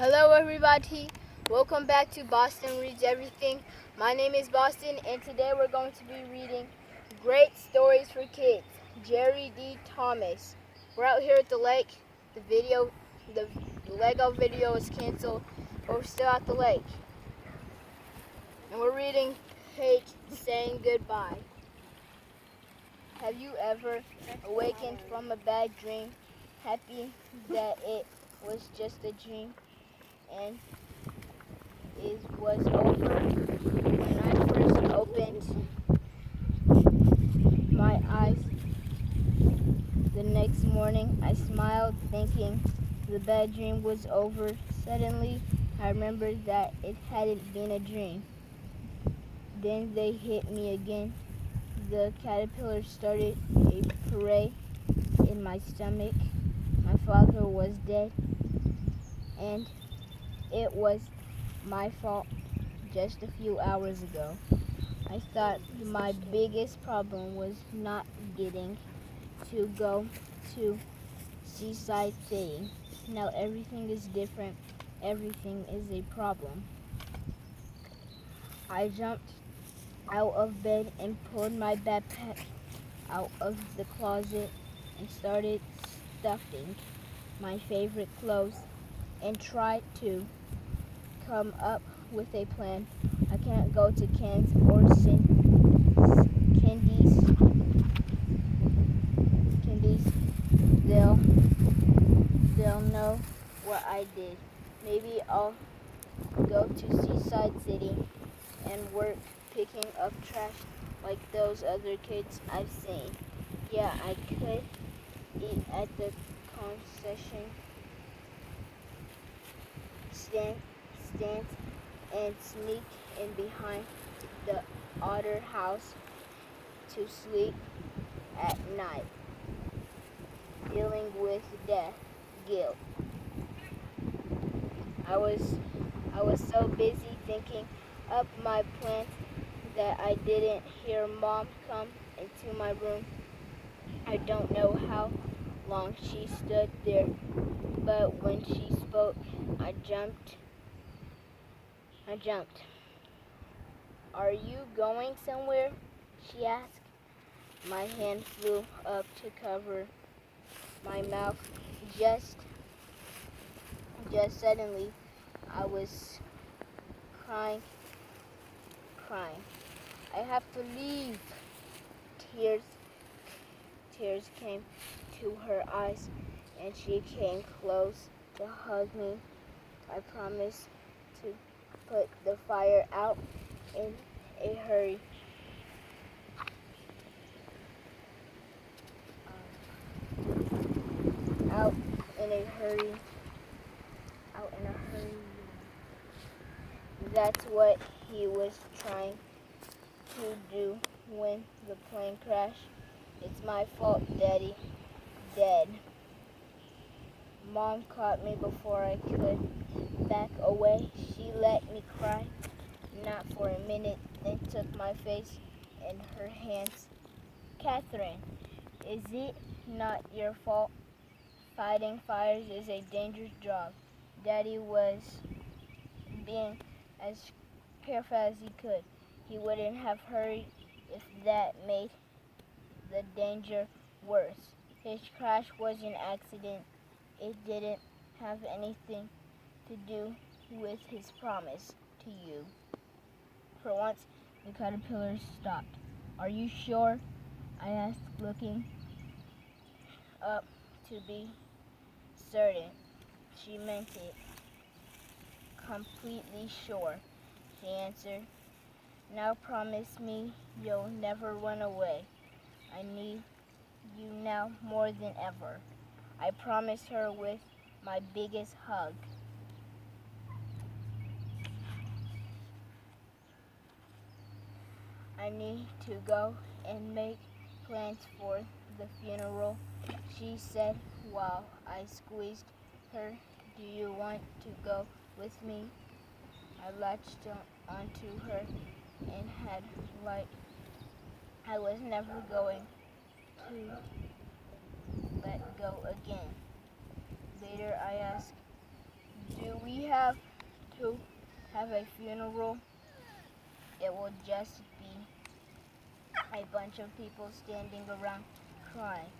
Hello everybody, welcome back to Boston Reads Everything. My name is Boston and today we're going to be reading Great Stories for Kids, Jerry D. Thomas. We're out here at the lake. The Lego video is canceled, but we're still at the lake. And we're reading page Saying Goodbye. Have you ever awakened from a bad dream, happy that it was just a dream and it was over? When I first opened my eyes the next morning, I smiled, thinking the bad dream was over. Suddenly, I remembered that it hadn't been a dream. Then they hit me again. The caterpillar started a parade in my stomach. My father was dead, and it was my fault just a few hours ago. I thought my biggest problem was not getting to go to Seaside City. Now everything is different. Everything is a problem. I jumped out of bed and pulled my backpack out of the closet and started stuffing my favorite clothes and tried to come up with a plan. I can't go to Ken's or Candy's. They'll know what I did. Maybe I'll go to Seaside City and work picking up trash like those other kids I've seen. Yeah, I could eat at the concession stand and sneak in behind the otter house to sleep at night, dealing with death, guilt. I was so busy thinking up my plans that I didn't hear Mom come into my room. I don't know how long she stood there, but when she spoke, I jumped. "Are you going somewhere?" she asked. My hand flew up to cover my mouth. Just suddenly, I was crying. "I have to leave." Tears came to her eyes, and she came close to hug me. I promised to put the fire out in a hurry. Out in a hurry. That's what he was trying to do when the plane crashed. It's my fault, Daddy. Dead. Mom caught me before I could back away. She let me cry, not for a minute, then took my face in her hands. "Catherine, is it not your fault? Fighting fires is a dangerous job." Daddy was being as careful as he could. He wouldn't have hurried if that made the danger worse. His crash was an accident. It didn't have anything to do with his promise to you. For once, the caterpillar stopped. "Are you sure?" I asked, looking up to be certain she meant it. "Completely sure," she answered. "Now promise me you'll never run away. I need you now more than ever." I promised her with my biggest hug. "I need to go and make plans for the funeral," she said while I squeezed her. "Do you want to go with me?" I latched onto her and had like I was never going to let go again. Later I asked, "Do we we have to have a funeral, it will just be a bunch of people standing around crying.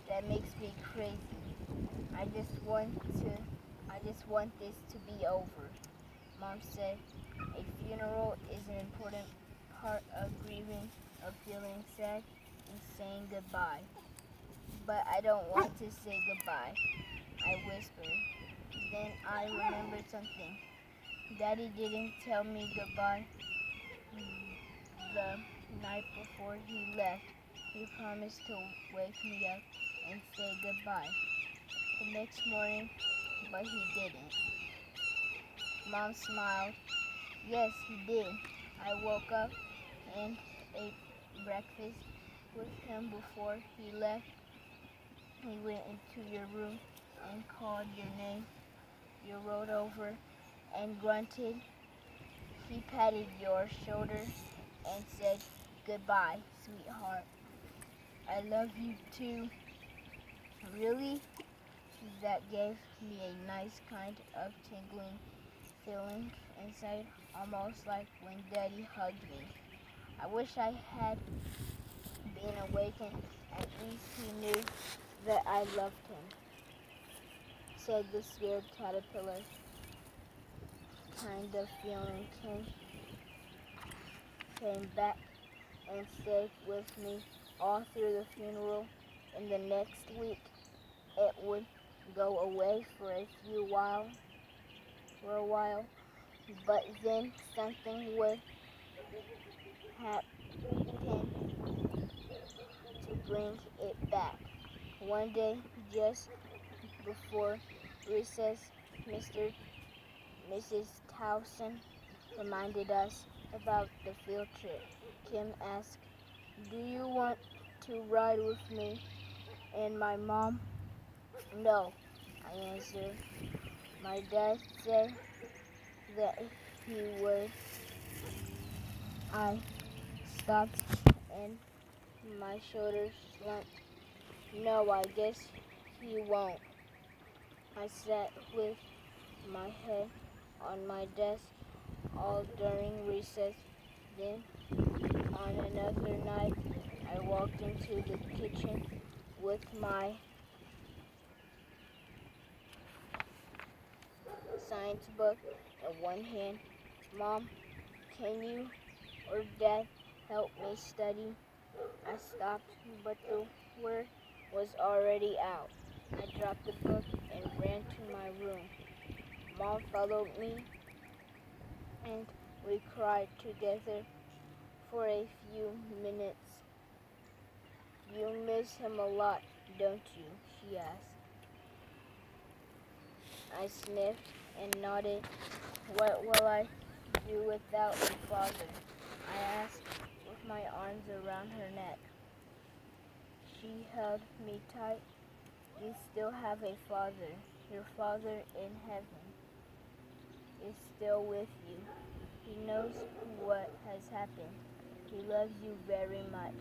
That makes me crazy. I just want this to be over. Mom said a funeral is an important part of grieving, of feeling sad and saying goodbye. But I don't want to say goodbye, I whispered. Then I remembered something. Daddy didn't tell me goodbye the night before he left. He promised to wake me up and say goodbye the next morning, but he didn't. Mom smiled. Yes, he did. I woke up and ate breakfast with him before he left. He went into your room and called your name. You rolled over and grunted. He patted your shoulder and said, goodbye, sweetheart. I love you too. Really? That gave me a nice kind of tingling feeling inside, almost like when Daddy hugged me. I wish I had been awakened. At least he knew that I loved him, said the scared caterpillar. Kind of feeling came back and stayed with me all through the funeral. In the next week, it would go away for a while, but then something would happen to bring it back. One day, just before recess, Mrs. Towson reminded us about the field trip. Kim asked, do you want to ride with me and my mom? No, I answered. My dad said that he would. I stopped and my shoulders slumped. No, I guess he won't. I sat with my head on my desk all during recess. Then, on another night, I walked into the kitchen with my science book in one hand. Mom, can you or Dad help me study? I stopped, but the word was already out. I dropped the book and ran to my room. Mom followed me, and we cried together for a few minutes. You miss him a lot, don't you? She asked. I sniffed and nodded. What will I do without a father? I asked with my arms around her neck. She held me tight. You still have a father. Your Father in heaven is still with you. He knows what has happened. He loves you very much.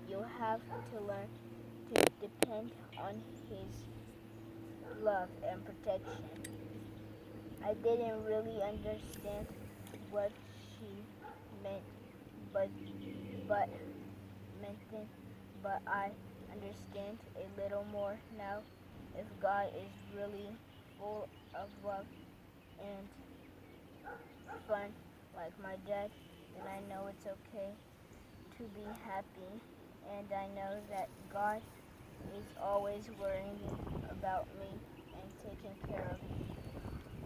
You'll have to learn to depend on his love and protection. I didn't really understand what she meant, but I understand a little more now. If God is really full of love and fun like my dad, then I know it's okay to be happy, and I know that God is always worrying about me and taking care of me.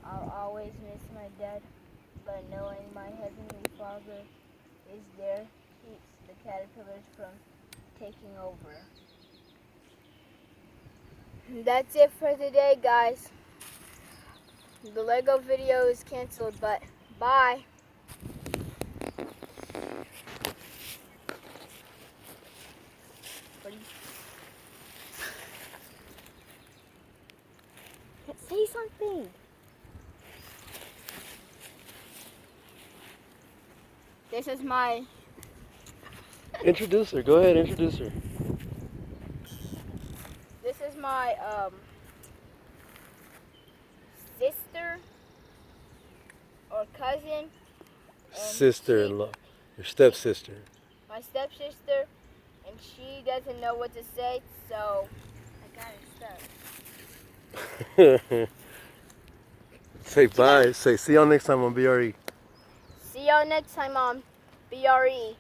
I'll always miss my dad, but knowing my Heavenly Father is there keeps the caterpillars from taking over. That's it for today, guys. The Lego video is canceled, but bye. Say something. This is my... Introduce her. Go ahead, introduce her. This is my sister. cousin. Sister-in-law. Your stepsister. My stepsister, and she doesn't know what to say, so I got her stuck. Say bye. Say see y'all next time on BRE. See y'all next time on BRE.